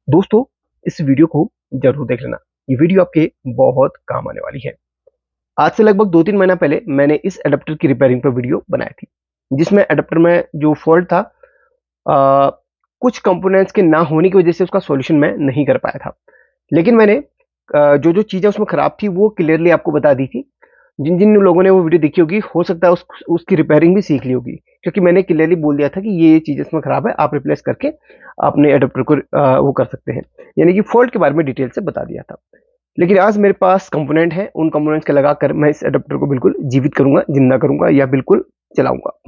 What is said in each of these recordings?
दोस्तों, इस वीडियो को जरूर देख लेना। ये वीडियो आपके बहुत काम आने वाली है। आज से लगभग 2-3 महीना पहले मैंने इस एडाप्टर की रिपेयरिंग पर वीडियो बनाई थी, जिसमें एडाप्टर में जो फॉल्ट था, आ, कुछ कंपोनेंट्स के ना होने की वजह से उसका सॉल्यूशन मैं नहीं कर पाया था। लेकिन मैंने जो जो चीज़ें उसमें खराब थी वो क्लियरली आपको बता दी थी। जिन जिन लोगों ने वो वीडियो देखी होगी, हो सकता है उसकी रिपेयरिंग भी सीख ली होगी, क्योंकि मैंने क्लियरली बोल दिया था कि ये चीज़ इसमें खराब है, आप रिप्लेस करके अपने एडाप्टर को वो कर सकते हैं। यानी कि फॉल्ट के बारे में डिटेल से बता दिया था। लेकिन आज मेरे पास कंपोनेंट है, उन कंपोनेंट्स के लगाकर मैं इस एडाप्टर को बिल्कुल जीवित करूंगा, जिंदा करूंगा या बिल्कुल चलाऊंगा।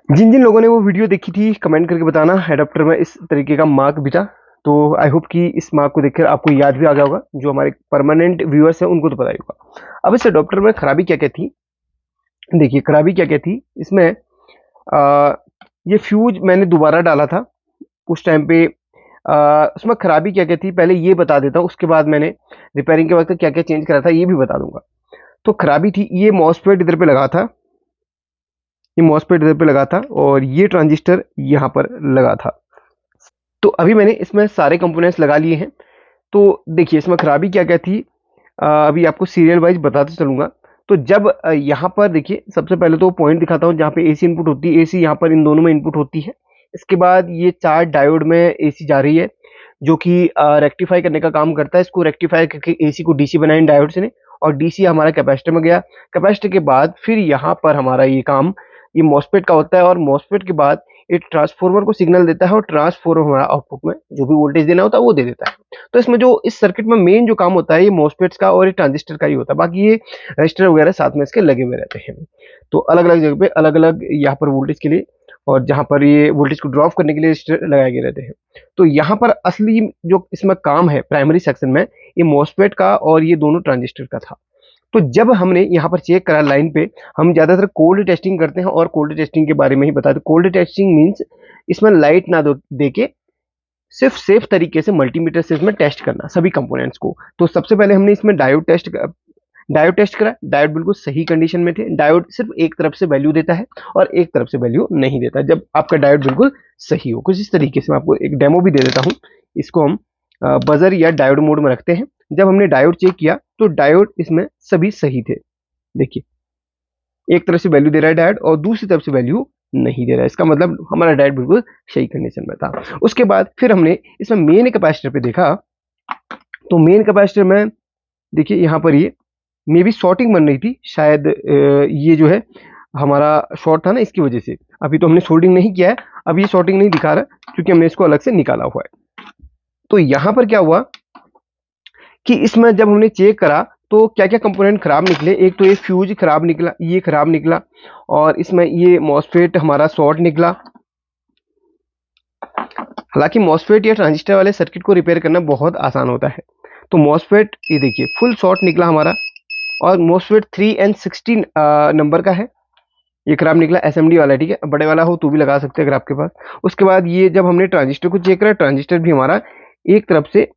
जिन जिन लोगों ने वो वीडियो देखी थी, कमेंट करके बताना एडाप्टर में इस तरीके का मार्क भी था। तो आई होप कि इस मार्क को देखकर आपको याद भी आ गया होगा। जो हमारे परमानेंट व्यूअर्स हैं उनको तो पता ही होगा। अब इस एडाप्टर में खराबी क्या क्या थी, देखिए खराबी क्या क्या थी इसमें। ये फ्यूज मैंने दोबारा डाला था उस टाइम पे। उसमें खराबी क्या क्या थी पहले ये बता देता हूँ, उसके बाद मैंने रिपेयरिंग के वक्त क्या क्या चेंज करा था ये भी बता दूंगा। तो खराबी थी, ये मॉसफेट इधर पे लगा था, ये मॉसफेट इधर पे लगा था और ये ट्रांजिस्टर यहाँ पर लगा था। तो अभी मैंने इसमें सारे कंपोनेंट्स लगा लिए हैं। तो देखिए इसमें खराबी क्या क्या थी, अभी आपको सीरियल वाइज बताते चलूंगा। तो जब यहाँ पर देखिए, सबसे पहले तो पॉइंट दिखाता हूँ जहाँ पे एसी इनपुट होती है। एसी यहाँ पर इन दोनों में इनपुट होती है। इसके बाद ये 4 डायोड में एसी जा रही है, जो कि रेक्टिफाई करने का काम करता है। इसको रेक्टिफाई करके एसी को डीसी बनाए डायोड से ने, और डीसी हमारा कैपेसिटर में गया। कैपेसिटर के बाद फिर यहाँ पर हमारा ये काम ये मॉसफेट का होता है, और मॉसफेट के बाद ये ट्रांसफार्मर को सिग्नल देता है, और ट्रांसफार्मर हमारा आउटपुट में जो भी वोल्टेज देना होता है वो दे देता है। तो इसमें जो इस सर्किट में मेन जो काम होता है ये मॉसफेट्स का और ये ट्रांजिस्टर का ही होता है। बाकी ये रजिस्टर वगैरह साथ में इसके लगे हुए रहते हैं। तो अलग अलग जगह पे अलग अलग यहाँ पर वोल्टेज के लिए, और जहाँ पर ये वोल्टेज को ड्रॉप करने के लिए रजिस्टर लगाए गए रहते हैं। तो यहाँ पर असली जो इसमें काम है प्राइमरी सेक्शन में, ये मॉसफेट का और ये दोनों ट्रांजिस्टर का था। तो जब हमने यहाँ पर चेक करा लाइन पे, हम ज्यादातर कोल्ड टेस्टिंग करते हैं, और कोल्ड टेस्टिंग के बारे में ही बता दें। कोल्ड टेस्टिंग मीन्स इसमें लाइट ना दे के सिर्फ सेफ तरीके से मल्टीमीटर से इसमें टेस्ट करना सभी कंपोनेंट्स को। तो सबसे पहले हमने इसमें डायोड टेस्ट करा। डायोड बिल्कुल सही कंडीशन में थे। डायोड सिर्फ एक तरफ से वैल्यू देता है और एक तरफ से वैल्यू नहीं देता। जब आपका डायोड बिल्कुल सही हो, कुछ इस तरीके से मैं आपको एक डेमो भी दे देता हूँ। इसको हम बजर या डायोड मोड में रखते हैं। जब हमने डायोड चेक किया तो डायोड इसमें सभी सही थे। देखिए, एक तरफ से वैल्यू दे रहा है डायोड और दूसरी तरफ से वैल्यू नहीं दे रहा है। इसका मतलब हमारा डायोड बिल्कुल सही कंडीशन में था। उसके बाद फिर हमने इसमें मेन कैपेसिटर पे देखा। तो मेन कैपेसिटर में देखिए यहाँ पर ये मे बी शॉर्टिंग बन रही थी शायद। ये जो है हमारा शॉर्ट था ना, इसकी वजह से। अभी तो हमने सोल्डिंग नहीं किया है, अब ये शॉर्टिंग नहीं दिखा रहा क्योंकि हमने इसको अलग से निकाला हुआ है। तो यहाँ पर क्या हुआ कि इसमें जब हमने चेक करा तो क्या क्या कंपोनेंट खराब निकले। एक तो ये फ्यूज खराब निकला, ये खराब निकला, और इसमें ये मॉसफेट हमारा शॉर्ट निकला। हालांकि मॉसफेट या ट्रांजिस्टर वाले सर्किट को रिपेयर करना बहुत आसान होता है। तो मॉसफेट ये देखिए फुल शॉर्ट निकला हमारा, और मॉसफेट 3N16 नंबर का है, ये खराब निकला। एसएमडी वाला, ठीक है, बड़े वाला हो तो भी लगा सकते हैं अगर आपके पास। उसके बाद ये जब हमने ट्रांजिस्टर को चेक करा, ट्रांजिस्टर भी हमारा एक तरफ से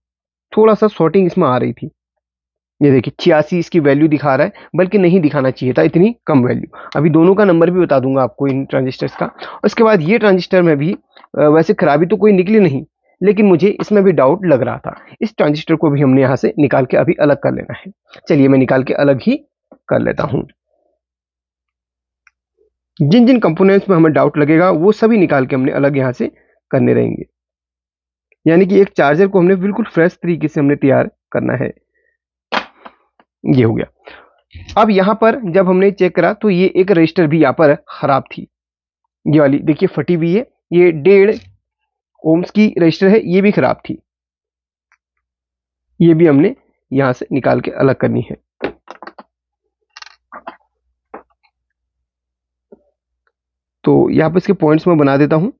थोड़ा सा शॉर्टिंग इसमें आ रही थी। ये देखिए 86 इसकी वैल्यू दिखा रहा है, बल्कि नहीं दिखाना चाहिए था इतनी कम वैल्यू। अभी दोनों का नंबर भी बता दूंगा आपको इन ट्रांजिस्टर्स का। उसके बाद ये ट्रांजिस्टर में भी वैसे खराबी तो कोई निकली नहीं, लेकिन मुझे इसमें भी डाउट लग रहा था। इस ट्रांजिस्टर को भी हमने यहाँ से निकाल के अभी अलग कर लेना है। चलिए मैं निकाल के अलग ही कर लेता हूँ। जिन जिन कंपोनेंट्स में हमें डाउट लगेगा वो सभी निकाल के हमने अलग यहाँ से करने रहेंगे। यानी कि एक चार्जर को हमने बिल्कुल फ्रेश तरीके से हमने तैयार करना है। ये हो गया। अब यहाँ पर जब हमने चेक करा तो ये एक रजिस्टर भी यहाँ पर खराब थी। ये वाली देखिए फटी हुई है, ये 1.5 ओम्स की रजिस्टर है, ये भी खराब थी। ये भी हमने यहां से निकाल के अलग करनी है। तो यहाँ पर इसके पॉइंट्स में बना देता हूं।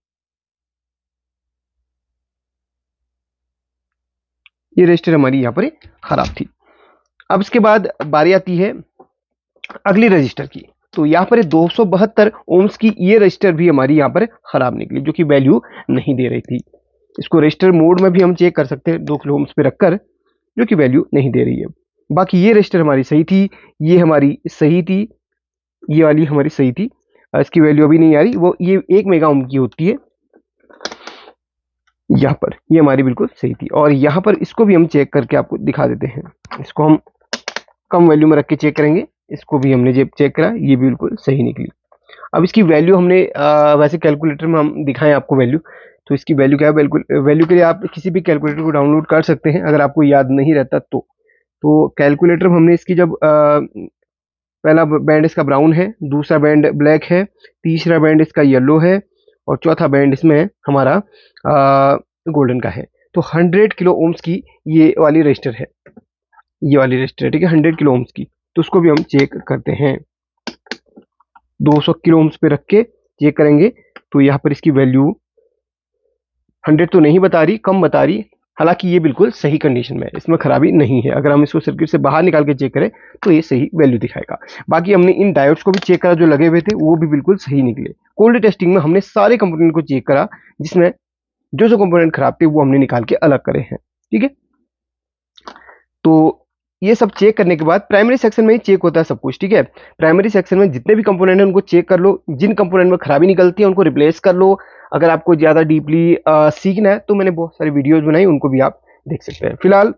ये रजिस्टर हमारी यहाँ पर खराब थी। अब इसके बाद बारी आती है अगली रजिस्टर की। तो यहाँ पर 272 ओम्स की ये रजिस्टर भी हमारी यहाँ पर खराब निकली, जो कि वैल्यू नहीं दे रही थी। इसको रजिस्टर मोड में भी हम चेक कर सकते हैं 2 किलो ओम्स पे रखकर, जो कि वैल्यू नहीं दे रही है। बाकी ये रजिस्टर हमारी सही थी, ये हमारी सही थी, ये वाली हमारी सही थी। इसकी वैल्यू अभी नहीं आ रही, वो ये 1 मेगा ओम की होती है। यहाँ पर ये हमारी बिल्कुल सही थी, और यहाँ पर इसको भी हम चेक करके आपको दिखा देते हैं। इसको हम कम वैल्यू में रख के चेक करेंगे। इसको भी हमने जब चेक करा, ये बिल्कुल सही निकली। अब इसकी वैल्यू हमने वैसे कैलकुलेटर में हम दिखाएं आपको वैल्यू, तो इसकी वैल्यू क्या है, बिल्कुल वैल्यू के लिए आप किसी भी कैलकुलेटर को डाउनलोड कर सकते हैं अगर आपको याद नहीं रहता तो कैलकुलेटर में हमने इसकी जब पहला बैंड इसका ब्राउन है, दूसरा बैंड ब्लैक है, तीसरा बैंड इसका येलो है, और चौथा बैंड इसमें हमारा गोल्डन का है। तो 100 किलो ओम्स की ये वाली रजिस्टर है, ये वाली रजिस्टर है, ठीक है, 100 किलो ओम्स की। तो उसको भी हम चेक करते हैं, 200 किलो ओम्स पे रख के चेक करेंगे। तो यहाँ पर इसकी वैल्यू 100 तो नहीं बता रही, कम बता रही। हालांकि ये बिल्कुल सही कंडीशन में है, इसमें खराबी नहीं है। अगर हम इसको सर्किट से बाहर निकाल के चेक करें तो ये सही वैल्यू दिखाएगा। बाकी हमने इन डायोड्स को भी चेक करा, जो लगे हुए थे वो भी बिल्कुल सही निकले। कोल्ड टेस्टिंग में हमने सारे कंपोनेंट को चेक करा, जिसमें जो जो कंपोनेंट खराब थे वो हमने निकाल के अलग करे हैं, ठीक है। तो ये सब चेक करने के बाद प्राइमरी सेक्शन में ही चेक होता है सब कुछ, ठीक है। प्राइमरी सेक्शन में जितने भी कंपोनेंट हैं उनको चेक कर लो, जिन कंपोनेंट में खराबी निकलती है उनको रिप्लेस कर लो। अगर आपको ज़्यादा डीपली सीखना है तो मैंने बहुत सारी वीडियोज बनाई, उनको भी आप देख सकते हैं। फिलहाल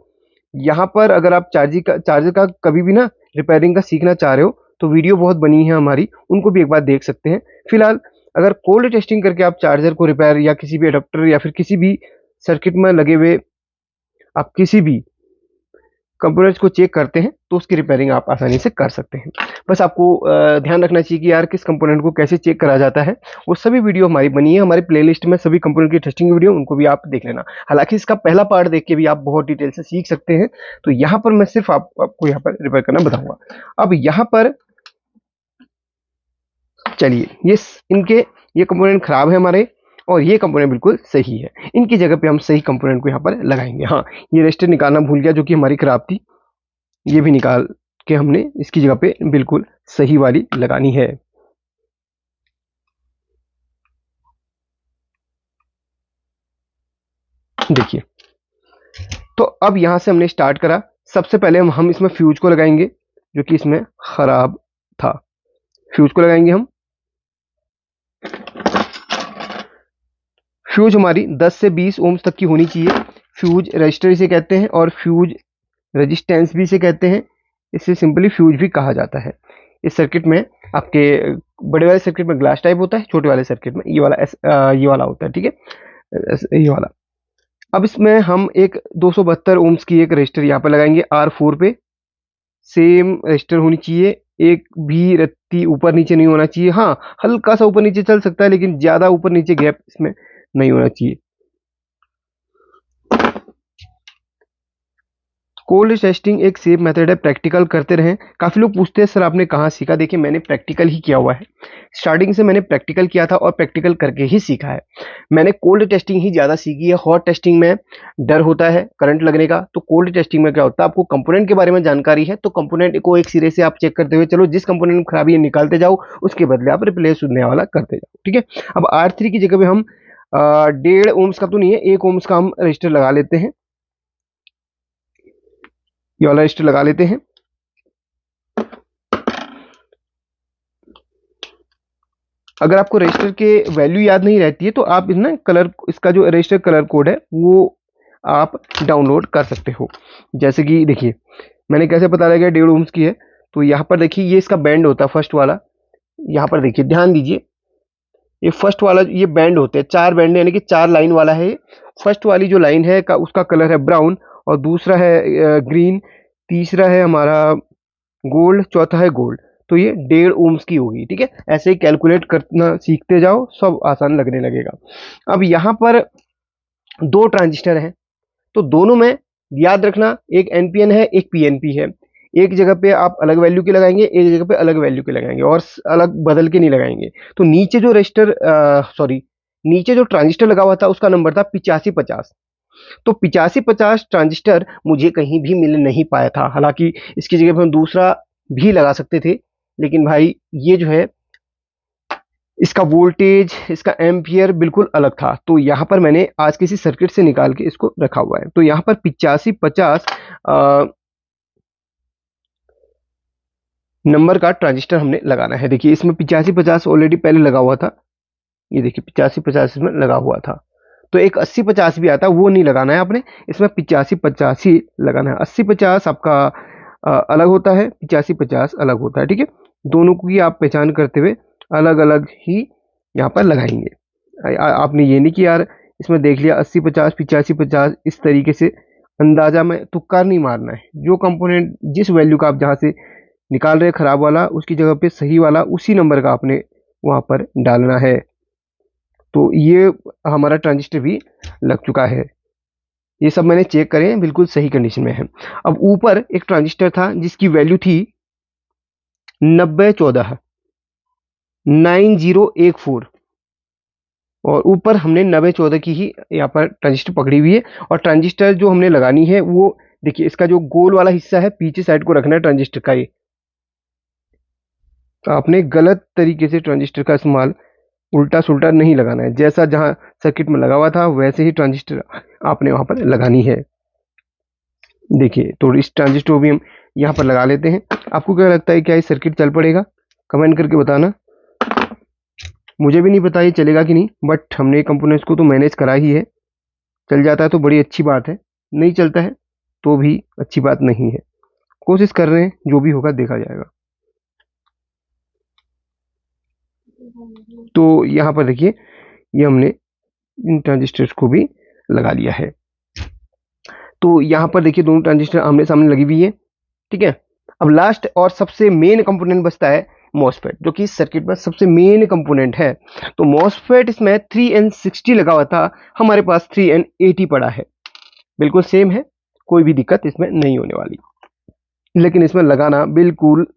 यहाँ पर अगर आप चार्जर का कभी भी ना रिपेयरिंग का सीखना चाह रहे हो तो वीडियो बहुत बनी है हमारी, उनको भी एक बार देख सकते हैं। फिलहाल अगर कोल्ड टेस्टिंग करके आप चार्जर को रिपेयर या किसी भी अडेप्टर या फिर किसी भी सर्किट में लगे हुए आप किसी भी कंपोनेंट्स को चेक करते हैं तो उसकी रिपेयरिंग आप आसानी से कर सकते हैं। बस आपको ध्यान रखना चाहिए कि यार किस कंपोनेंट को कैसे चेक करा जाता है। वो सभी वीडियो हमारी बनी है, हमारी प्लेलिस्ट में सभी कंपोनेंट की टेस्टिंग वीडियो, उनको भी आप देख लेना। हालांकि इसका पहला पार्ट देख के भी आप बहुत डिटेल से सीख सकते हैं। तो यहाँ पर मैं सिर्फ आपको यहाँ पर रिपेयर करना बताऊंगा। अब यहाँ पर चलिए, ये कंपोनेंट खराब है हमारे, और ये कंपोनेंट बिल्कुल सही है। इनकी जगह पे हम सही कंपोनेंट को यहाँ पर लगाएंगे। हाँ, ये रजिस्टर निकालना भूल गया जो कि हमारी खराब थी, ये भी निकाल के हमने इसकी जगह पे बिल्कुल सही वाली लगानी है। देखिए, तो अब यहां से हमने स्टार्ट करा। सबसे पहले हम इसमें फ्यूज को लगाएंगे, जो कि इसमें खराब था। फ्यूज को लगाएंगे हम। फ्यूज हमारी 10 से 20 ओम्स तक की होनी चाहिए। फ्यूज रजिस्टर इसे कहते हैं, और फ्यूज रेजिस्टेंस भी इसे कहते हैं। इसे सिंपली फ्यूज भी कहा जाता है। इस सर्किट में आपके बड़े वाले सर्किट में ग्लास टाइप होता है, छोटे वाले सर्किट में ये वाला होता है, ठीक है, ये वाला। अब इसमें हम एक 272 ओम्स की एक रजिस्टर यहाँ पर लगाएंगे R4 पे। सेम रजिस्टर होनी चाहिए, एक भी रत्ती ऊपर नीचे नहीं होना चाहिए। हाँ, हल्का सा ऊपर नीचे चल सकता है, लेकिन ज्यादा ऊपर नीचे गैप इसमें नहीं होना चाहिए। कोल्ड टेस्टिंग एक सेफ मेथड है, प्रैक्टिकल करते रहें। काफ़ी लोग पूछते हैं सर आपने कहाँ सीखा। देखिए, मैंने प्रैक्टिकल ही किया हुआ है। स्टार्टिंग से मैंने प्रैक्टिकल किया था और प्रैक्टिकल करके ही सीखा है। मैंने कोल्ड टेस्टिंग ही ज़्यादा सीखी है। हॉट टेस्टिंग में डर होता है करंट लगने का, तो कोल्ड टेस्टिंग में क्या होता है, आपको कंपोनेंट के बारे में जानकारी है तो कंपोनेंट को एक सिरे से आप चेक करते हुए चलो, जिस कंपोनेंट में खराबी है निकालते जाओ, उसके बदले आप रिप्लेस नया वाला करते जाओ, ठीक है। अब R3 की जगह पे हम 1.5 ओम्स का तो नहीं है, 1 ओम्स का हम रजिस्टर लगा लेते हैं। ये वाला रजिस्टर लगा लेते हैं। अगर आपको रजिस्टर के वैल्यू याद नहीं रहती है तो आप ना कलर, इसका जो रजिस्टर कलर कोड है वो आप डाउनलोड कर सकते हो। जैसे कि देखिए, मैंने कैसे पता लगा 1.5 ओम्स की है। तो यहाँ पर देखिए, ये इसका बैंड होता है फर्स्ट वाला। यहाँ पर देखिए, ध्यान दीजिए, ये फर्स्ट वाला ये बैंड होते हैं, 4 बैंड यानी कि 4 लाइन वाला है। फर्स्ट वाली जो लाइन है उसका कलर है ब्राउन, और दूसरा है ग्रीन, तीसरा है हमारा गोल्ड, चौथा है गोल्ड। तो ये 1.5 ओम्स की होगी, ठीक है। ऐसे ही कैलकुलेट करना सीखते जाओ, सब आसान लगने लगेगा। अब यहाँ पर 2 ट्रांजिस्टर हैं, तो दोनों में याद रखना, एक एनपीएन है, एक पीएनपी है। एक जगह पे आप अलग वैल्यू के लगाएंगे, एक जगह पे अलग वैल्यू के लगाएंगे, और अलग बदल के नहीं लगाएंगे। तो नीचे जो नीचे जो ट्रांजिस्टर लगा हुआ था उसका नंबर था 8550। तो 8550 ट्रांजिस्टर मुझे कहीं भी मिल नहीं पाया था। हालांकि इसकी जगह पर हम दूसरा भी लगा सकते थे, लेकिन भाई ये जो है, इसका वोल्टेज, इसका एम्पियर बिल्कुल अलग था। तो यहाँ पर मैंने आज किसी सर्किट से निकाल के इसको रखा हुआ है। तो यहाँ पर 8550 नंबर का ट्रांजिस्टर हमने लगाना है। देखिए, इसमें 8550 ऑलरेडी पहले लगा हुआ था। ये देखिए, 8550 इसमें लगा हुआ था। तो एक 80-50 भी आता है, वो नहीं लगाना है आपने, इसमें 85-50 ही लगाना है। 80-50 आपका अलग होता है, 85-50 अलग होता है, ठीक है। दोनों की आप पहचान करते हुए अलग अलग ही यहाँ पर लगाएंगे। आपने ये नहीं कि यार इसमें देख लिया 80-50 85-50, इस तरीके से अंदाजा में तुक्का नहीं मारना है। जो कंपोनेंट जिस वैल्यू का आप जहाँ से निकाल रहे हैं खराब वाला, उसकी जगह पे सही वाला उसी नंबर का आपने वहां पर डालना है। तो ये हमारा ट्रांजिस्टर भी लग चुका है। ये सब मैंने चेक करे हैं, बिल्कुल सही कंडीशन में है। अब ऊपर एक ट्रांजिस्टर था जिसकी वैल्यू थी 9014 9014, और ऊपर हमने 9014 की ही यहाँ पर ट्रांजिस्टर पकड़ी हुई है। और ट्रांजिस्टर जो हमने लगानी है वो देखिए, इसका जो गोल वाला हिस्सा है पीछे साइड को रखना है ट्रांजिस्टर का। ये आपने गलत तरीके से ट्रांजिस्टर का इस्तेमाल उल्टा सुल्टा नहीं लगाना है। जैसा जहां सर्किट में लगा हुआ था वैसे ही ट्रांजिस्टर आपने वहां पर लगानी है। देखिए, तो इस ट्रांजिस्टर को भी हम यहाँ पर लगा लेते हैं। आपको क्या लगता है, क्या ये सर्किट चल पड़ेगा? कमेंट करके बताना। मुझे भी नहीं पता ये चलेगा कि नहीं, बट हमने कंपोनेंट्स को तो मैनेज करा ही है। चल जाता है तो बड़ी अच्छी बात है, नहीं चलता है तो भी अच्छी बात नहीं है। कोशिश कर रहे हैं, जो भी होगा देखा जाएगा। तो यहाँ पर देखिए, ये हमने इन ट्रांजिस्टर्स को भी लगा लिया है। तो यहाँ पर देखिए, दोनों ट्रांजिस्टर आमने सामने लगी हुई है, ठीक है। अब लास्ट और सबसे मेन कंपोनेंट बचता है मॉसफेट, जो कि इस सर्किट में सबसे मेन कंपोनेंट है। तो मॉसफेट इसमें 3N60 लगा हुआ था, हमारे पास 3N80 पड़ा है। बिल्कुल सेम है, कोई भी दिक्कत इसमें नहीं होने वाली। लेकिन इसमें लगाना बिल्कुल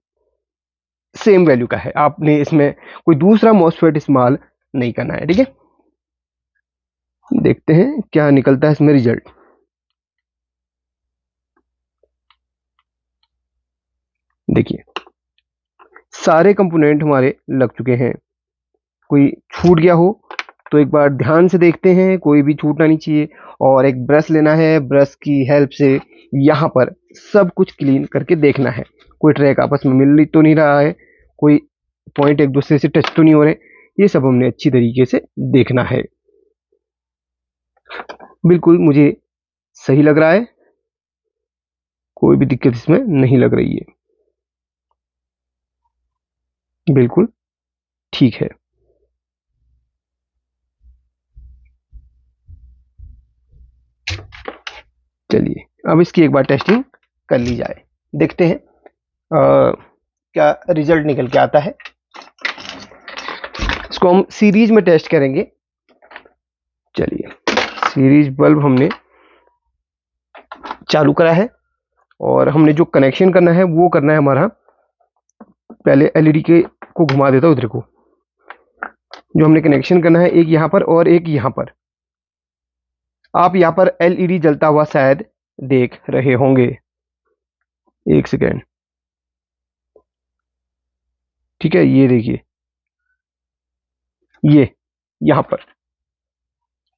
सेम वैल्यू का है, आपने इसमें कोई दूसरा मॉसफेट इस्तेमाल नहीं करना है, ठीक है। देखते हैं क्या निकलता है इसमें रिजल्ट। देखिए, सारे कंपोनेंट हमारे लग चुके हैं। कोई छूट गया हो तो एक बार ध्यान से देखते हैं, कोई भी छूटना नहीं चाहिए। और एक ब्रश लेना है, ब्रश की हेल्प से यहाँ पर सब कुछ क्लीन करके देखना है। कोई ट्रैक आपस में मिल तो नहीं रहा है, कोई पॉइंट एक दूसरे से टच तो नहीं हो रहे, ये सब हमने अच्छी तरीके से देखना है। बिल्कुल मुझे सही लग रहा है, कोई भी दिक्कत इसमें नहीं लग रही है, बिल्कुल ठीक है। चलिए, अब इसकी एक बार टेस्टिंग कर ली जाए, देखते हैं क्या रिजल्ट निकल के आता है। इसको हम सीरीज में टेस्ट करेंगे। चलिए, सीरीज बल्ब हमने चालू करा है, और हमने जो कनेक्शन करना है वो करना है हमारा, पहले एलईडी के को घुमा देता हूं उधर को। जो हमने कनेक्शन करना है, एक यहां पर और एक यहां पर। आप यहां पर एलईडी जलता हुआ शायद देख रहे होंगे। एक सेकेंड, ठीक है, ये देखिए, ये यहां पर,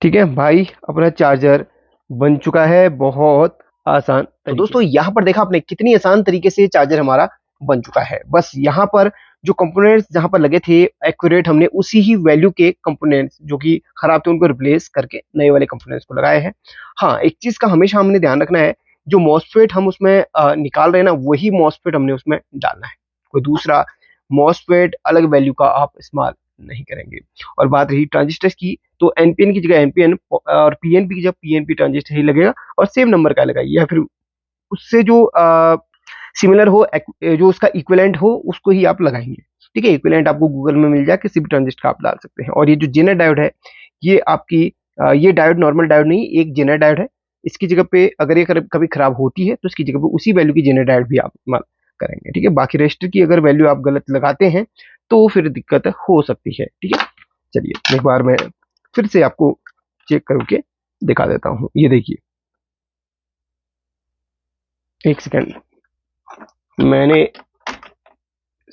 ठीक है भाई, अपना चार्जर बन चुका है बहुत आसान। तो दोस्तों, यहां पर देखा आपने कितनी आसान तरीके से चार्जर हमारा बन चुका है। बस यहां पर जो कंपोनेंट्स जहां पर लगे थे एक्यूरेट, हमने उसी ही वैल्यू के कंपोनेंट्स जो कि खराब थे उनको रिप्लेस करके नए वाले कंपोनेंट्स को लगाए हैं। हाँ, एक चीज का हमेशा हमने ध्यान रखना है, जो मॉसफेट हम उसमें निकाल रहे हैं ना, वही मॉसफेट हमने उसमें डालना है। कोई दूसरा मॉसफेट अलग वैल्यू का आप इस्तेमाल नहीं करेंगे। और बात रही ट्रांजिस्टर्स की, तो एनपीएन की जगह एनपीएन और पीएनपी की जगह पीएनपी ट्रांजिस्टर ही लगेगा, और सेम नंबर का लगाइए, या फिर उससे जो सिमिलर हो, जो उसका इक्विवेलेंट हो, उसको ही आप लगाएंगे, ठीक है। इक्विवेलेंट आपको गूगल में मिल जाए, किसी भी ट्रांजिस्टर का आप डाल सकते हैं। और ये जो जेनर डायोड है, ये आपकी ये डायोड नॉर्मल डायोड नहीं, एक जेनर डायोड है। इसकी जगह पे अगर ये कभी खराब होती है तो इसकी जगह पे उसी वैल्यू की जेनर डायोड भी आप इस्तेमाल करेंगे, ठीक है। बाकी रजिस्टर की अगर वैल्यू आप गलत लगाते हैं तो फिर दिक्कत हो सकती है, ठीक है। चलिए, एक बार मैं फिर से आपको चेक करके दिखा देता हूँ। ये देखिए, एक सेकेंड, मैंने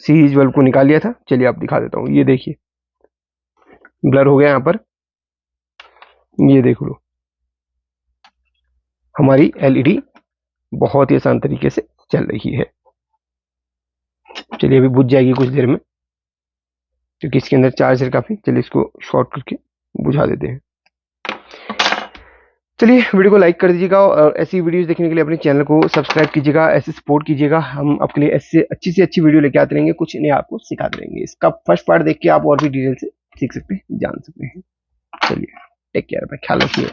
सीरीज बल्ब को निकाल लिया था। चलिए आप दिखा देता हूँ। ये देखिए, ब्लर हो गया यहाँ पर, ये देख लो, हमारी एलईडी बहुत ही आसान तरीके से चल रही है। चलिए, अभी बुझ जाएगी कुछ देर में, क्योंकि इसके अंदर चार्ज है काफी। चलिए, इसको शॉर्ट करके बुझा देते हैं। चलिए वीडियो को लाइक कर दीजिएगा और ऐसी वीडियोस देखने के लिए अपने चैनल को सब्सक्राइब कीजिएगा, ऐसे सपोर्ट कीजिएगा। हम आपके लिए ऐसे अच्छी से अच्छी वीडियो लेके आते रहेंगे, कुछ नया आपको सिखाते रहेंगे। इसका फर्स्ट पार्ट देख के आप और भी डिटेल से सीख सकते हैं, जान सकते हैं। चलिए टेक केयर, बाय, ख्याल रखिए।